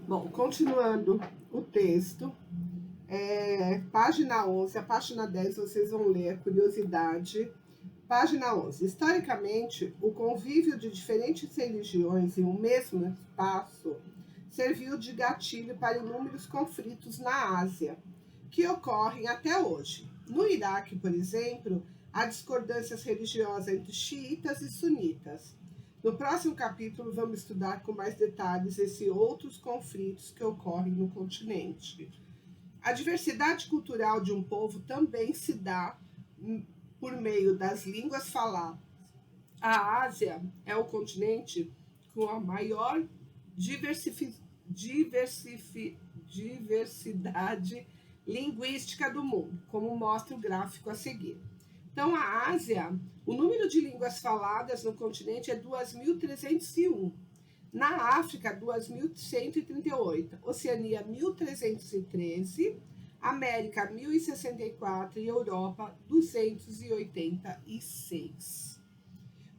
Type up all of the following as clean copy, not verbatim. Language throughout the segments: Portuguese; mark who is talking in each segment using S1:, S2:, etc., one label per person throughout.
S1: Bom, continuando o texto, página 11, a página 10 vocês vão ler a curiosidade. Página 11. Historicamente, o convívio de diferentes religiões em um mesmo espaço serviu de gatilho para inúmeros conflitos na Ásia, que ocorrem até hoje. No Iraque, por exemplo, há discordâncias religiosas entre xiitas e sunitas. No próximo capítulo, vamos estudar com mais detalhes esses outros conflitos que ocorrem no continente. A diversidade cultural de um povo também se dá por meio das línguas faladas. A Ásia é o continente com a maior diversidade linguística do mundo, como mostra o gráfico a seguir. Então, a Ásia, o número de línguas faladas no continente é 2.301. Na África, 2.138. Oceania, 1.313. América, 1.064. E Europa, 286.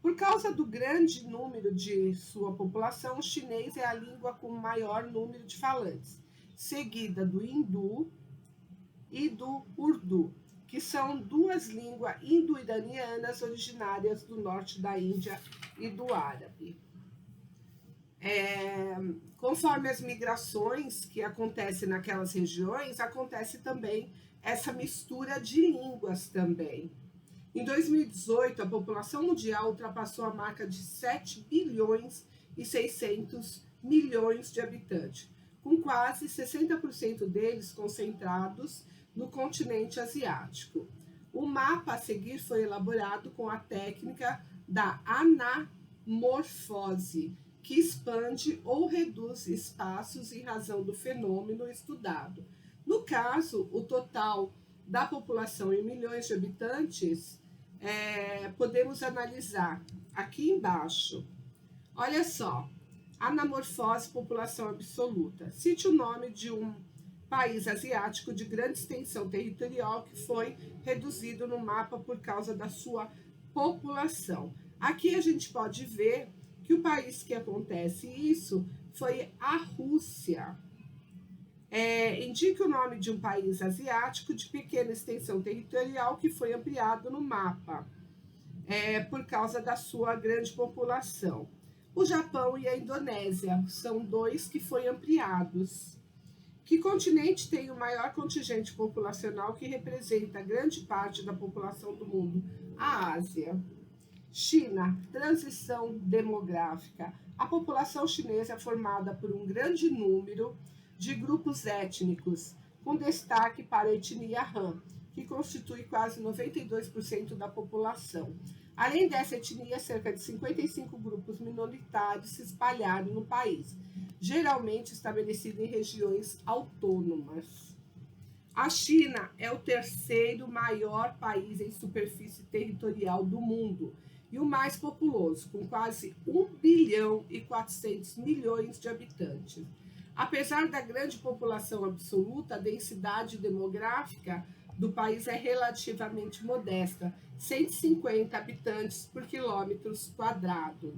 S1: Por causa do grande número de sua população, o chinês é a língua com maior número de falantes, seguida do hindu e do urdu, que são duas línguas indo-iranianas originárias do norte da Índia e do árabe. Conforme as migrações que acontecem naquelas regiões, acontece também essa mistura de línguas também. Em 2018, a população mundial ultrapassou a marca de 7 bilhões e 600 milhões de habitantes, com quase 60% deles concentrados no continente asiático. O mapa a seguir foi elaborado com a técnica da anamorfose, que expande ou reduz espaços em razão do fenômeno estudado. No caso, o total da população em milhões de habitantes, podemos analisar aqui embaixo. Olha só, anamorfose, população absoluta. Cite o nome de um país asiático de grande extensão territorial que foi reduzido no mapa por causa da sua população. Aqui a gente pode ver que o país que acontece isso foi a Rússia. Indique o nome de um país asiático de pequena extensão territorial que foi ampliado no mapa, por causa da sua grande população. O Japão e a Indonésia são dois que foram ampliados. Que continente tem o maior contingente populacional que representa grande parte da população do mundo? A Ásia. China, transição demográfica. A população chinesa é formada por um grande número de grupos étnicos, com destaque para a etnia Han, que constitui quase 92% da população. Além dessa etnia, cerca de 55 grupos minoritários se espalharam no país, geralmente estabelecidos em regiões autônomas. A China é o terceiro maior país em superfície territorial do mundo e o mais populoso, com quase 1 bilhão e 400 milhões de habitantes. Apesar da grande população absoluta, a densidade demográfica do país é relativamente modesta, 150 habitantes por quilômetro quadrado.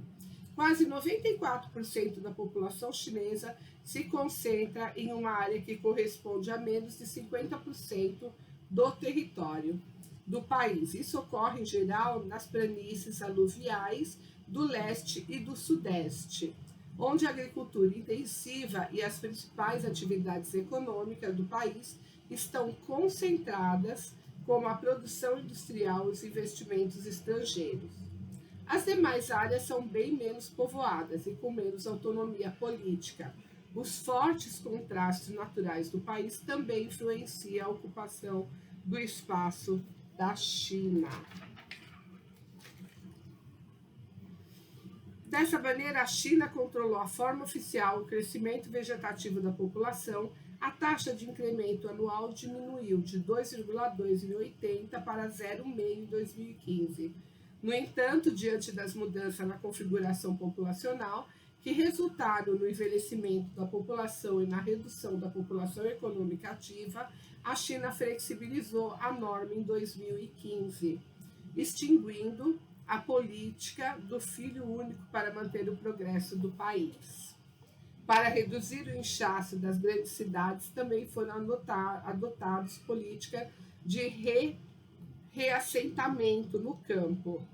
S1: Quase 94% da população chinesa se concentra em uma área que corresponde a menos de 50% do território do país. Isso ocorre, em geral, nas planícies aluviais do leste e do sudeste, onde a agricultura intensiva e as principais atividades econômicas do país estão concentradas, como a produção industrial e os investimentos estrangeiros. As demais áreas são bem menos povoadas e com menos autonomia política. Os fortes contrastes naturais do país também influenciam a ocupação do espaço da China. Dessa maneira, a China controlou a forma oficial, o crescimento vegetativo da população. A taxa de incremento anual diminuiu de 2,2 em 80 para 0,5 em 2015. No entanto, diante das mudanças na configuração populacional, que resultaram no envelhecimento da população e na redução da população econômica ativa, a China flexibilizou a norma em 2015, extinguindo a política do filho único para manter o progresso do país. Para reduzir o inchaço das grandes cidades, também foram adotadas políticas de reassentamento no campo,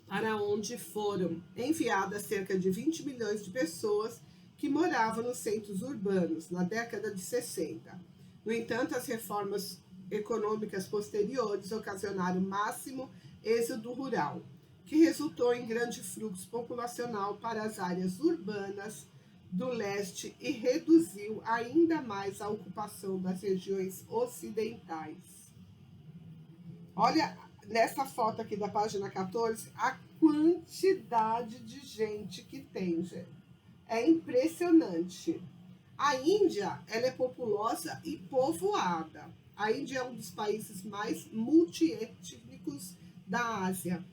S1: para onde foram enviadas cerca de 20 milhões de pessoas que moravam nos centros urbanos na década de 60. No entanto, as reformas econômicas posteriores ocasionaram o máximo êxodo rural, que resultou em grande fluxo populacional para as áreas urbanas do leste e reduziu ainda mais a ocupação das regiões ocidentais. Olha nessa foto aqui da página 14 a quantidade de gente que tem, gente. É impressionante. A Índia, ela é populosa e povoada. A Índia é um dos países mais multiétnicos da Ásia,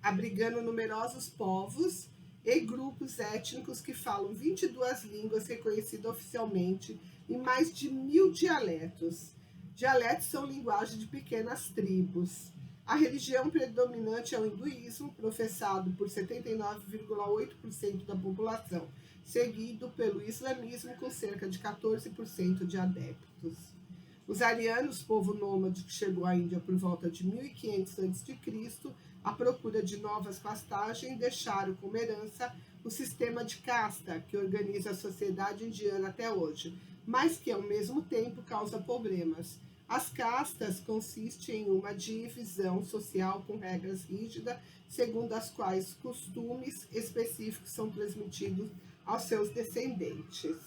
S1: abrigando numerosos povos e grupos étnicos que falam 22 línguas reconhecidas oficialmente e mais de 1.000 dialetos. Dialetos são linguagem de pequenas tribos. A religião predominante é o hinduísmo, professado por 79,8% da população, seguido pelo islamismo, com cerca de 14% de adeptos. Os arianos, povo nômade que chegou à Índia por volta de 1500 a.C., à procura de novas pastagens, deixaram como herança o sistema de casta que organiza a sociedade indiana até hoje, mas que, ao mesmo tempo, causa problemas. As castas consistem em uma divisão social com regras rígidas, segundo as quais costumes específicos são transmitidos aos seus descendentes.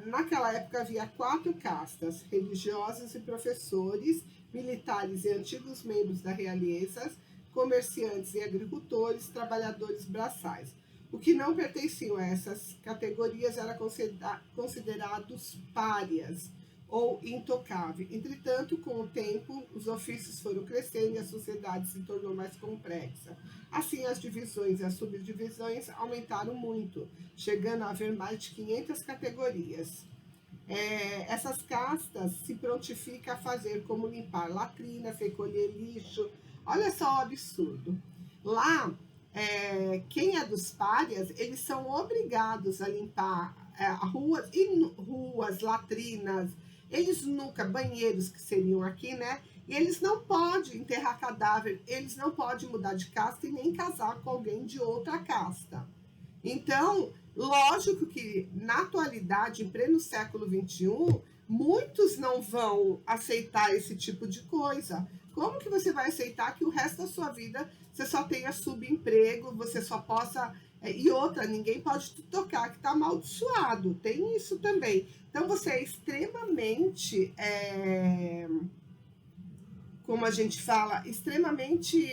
S1: Naquela época havia 4 castas: religiosos e professores, militares e antigos membros da realeza, comerciantes e agricultores, trabalhadores braçais. O que não pertenciam a essas categorias eram considerados párias ou intocáveis. Entretanto, com o tempo, os ofícios foram crescendo e a sociedade se tornou mais complexa. Assim, as divisões e as subdivisões aumentaram muito, chegando a haver mais de 500 categorias. Essas castas se prontificam a fazer como limpar latrinas, recolher lixo. Olha só o absurdo. Lá, quem é dos párias, eles são obrigados a limpar ruas, latrinas, eles nunca, banheiros que seriam aqui, né? E eles não podem enterrar cadáver, eles não podem mudar de casta e nem casar com alguém de outra casta. Então, lógico que na atualidade, em pleno século XXI, muitos não vão aceitar esse tipo de coisa. Como que você vai aceitar que o resto da sua vida você só tenha subemprego, você só possa... E outra, ninguém pode te tocar, que está amaldiçoado. Tem isso também. Então, você é extremamente... como a gente fala, extremamente...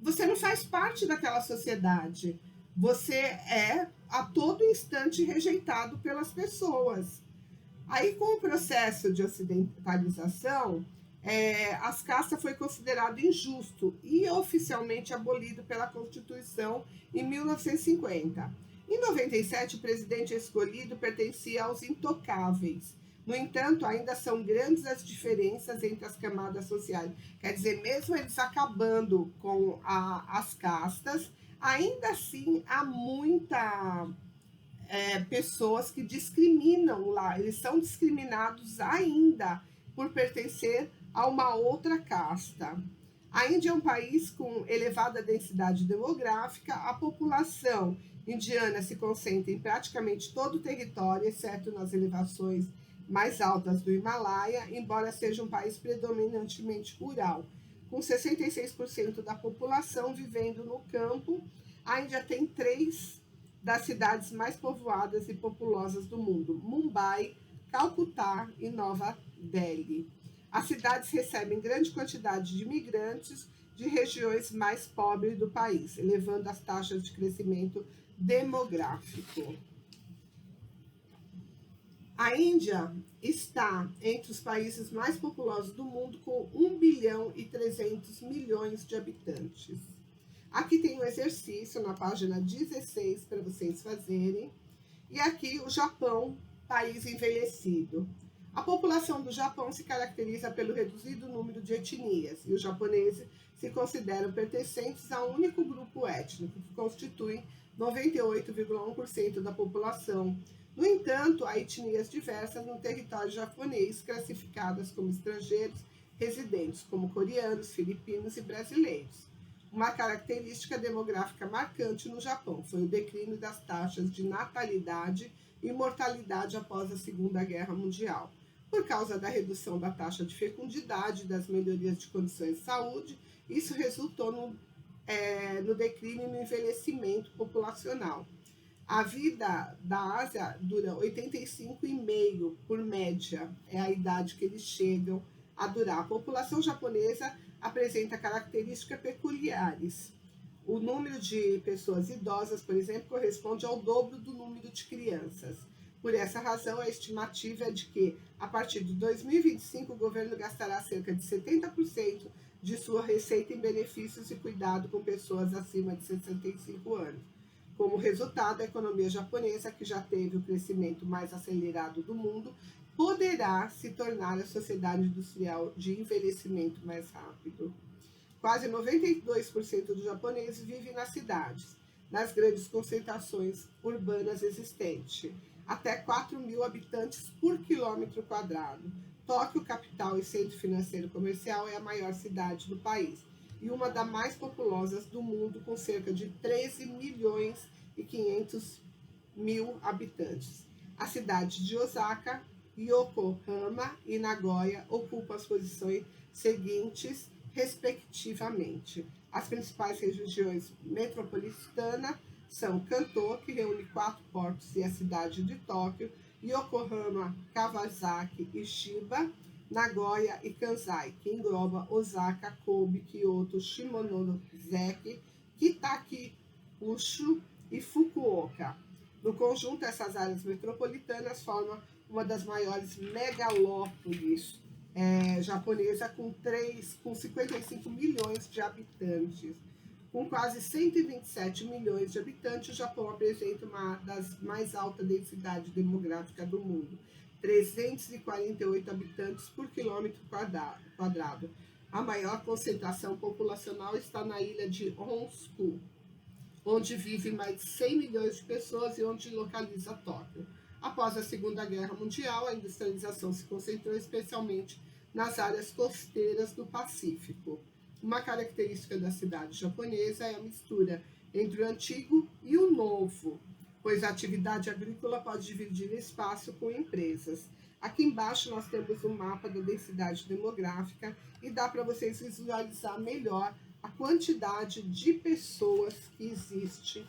S1: você não faz parte daquela sociedade. Você é a todo instante rejeitado pelas pessoas. Aí, com o processo de ocidentalização, as castas foi considerado injusto e oficialmente abolido pela Constituição em 1950. Em 97, o presidente escolhido pertencia aos intocáveis. No entanto, ainda são grandes as diferenças entre as camadas sociais. Quer dizer, mesmo eles acabando com as castas, ainda assim há muita... pessoas que discriminam lá, eles são discriminados ainda por pertencer a uma outra casta. A Índia é um país com elevada densidade demográfica, a população indiana se concentra em praticamente todo o território, exceto nas elevações mais altas do Himalaia, embora seja um país predominantemente rural. Com 66% da população vivendo no campo, a Índia tem 3 das cidades mais povoadas e populosas do mundo: Mumbai, Calcutá e Nova Delhi. As cidades recebem grande quantidade de imigrantes de regiões mais pobres do país, elevando as taxas de crescimento demográfico. A Índia está entre os países mais populosos do mundo, com 1 bilhão e 300 milhões de habitantes. Aqui tem um exercício na página 16 para vocês fazerem. E aqui o Japão, país envelhecido. A população do Japão se caracteriza pelo reduzido número de etnias, e os japoneses se consideram pertencentes a um único grupo étnico, que constitui 98,1% da população. No entanto, há etnias diversas no território japonês, classificadas como estrangeiros residentes, como coreanos, filipinos e brasileiros. Uma característica demográfica marcante no Japão foi o declínio das taxas de natalidade e mortalidade após a Segunda Guerra Mundial. Por causa da redução da taxa de fecundidade e das melhorias de condições de saúde, isso resultou no declínio e no envelhecimento populacional. A vida da Ásia dura 85,5 por média, é a idade que eles chegam a durar. A população japonesa apresenta características peculiares. O número de pessoas idosas, por exemplo, corresponde ao dobro do número de crianças. Por essa razão, a estimativa é de que, a partir de 2025, o governo gastará cerca de 70% de sua receita em benefícios e cuidado com pessoas acima de 65 anos. Como resultado, a economia japonesa, que já teve o crescimento mais acelerado do mundo, poderá se tornar a sociedade industrial de envelhecimento mais rápido. Quase 92% dos japoneses vivem nas cidades, nas grandes concentrações urbanas existentes, até 4.000 habitantes por quilômetro quadrado. Tóquio, capital e centro financeiro comercial, é a maior cidade do país e uma das mais populosas do mundo, com cerca de 13 milhões e 500 mil habitantes. A cidade de Osaka, Yokohama e Nagoya ocupam as posições seguintes, respectivamente. As principais regiões metropolitanas são Kanto, que reúne 4 portos e a cidade de Tóquio, Yokohama, Kawasaki e Chiba, Nagoya e Kansai, que engloba Osaka, Kobe, Kyoto, Shimonoseki, Kitakyushu e Fukuoka. No conjunto, essas áreas metropolitanas formam uma das maiores megalópolis japonesa, com 55 milhões de habitantes. Com quase 127 milhões de habitantes, o Japão apresenta uma das mais altas densidades demográficas do mundo, 348 habitantes por quilômetro quadrado. A maior concentração populacional está na ilha de Honshu, onde vivem mais de 100 milhões de pessoas e onde localiza Tóquio. Após a Segunda Guerra Mundial, a industrialização se concentrou especialmente nas áreas costeiras do Pacífico. Uma característica da cidade japonesa é a mistura entre o antigo e o novo, pois a atividade agrícola pode dividir espaço com empresas. Aqui embaixo nós temos um mapa da densidade demográfica e dá para vocês visualizar melhor a quantidade de pessoas que existe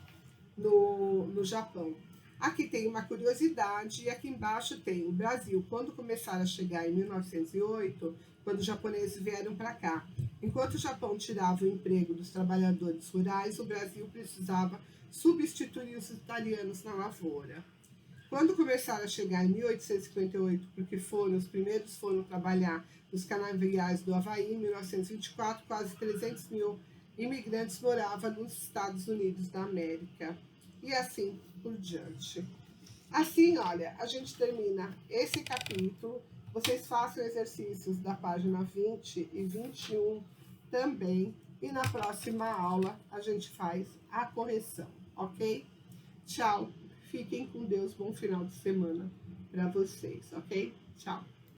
S1: no Japão. Aqui tem uma curiosidade, e aqui embaixo tem o Brasil. Quando começaram a chegar em 1908, quando os japoneses vieram para cá, enquanto o Japão tirava o emprego dos trabalhadores rurais, o Brasil precisava substituir os italianos na lavoura. Quando começaram a chegar em 1858, porque os primeiros foram trabalhar nos canaviais do Havaí, em 1924, quase 300 mil imigrantes moravam nos Estados Unidos da América. E assim por diante. Assim, olha, a gente termina esse capítulo. Vocês façam exercícios da página 20 e 21 também. E na próxima aula a gente faz a correção, ok? Tchau. Fiquem com Deus. Bom final de semana para vocês, ok? Tchau.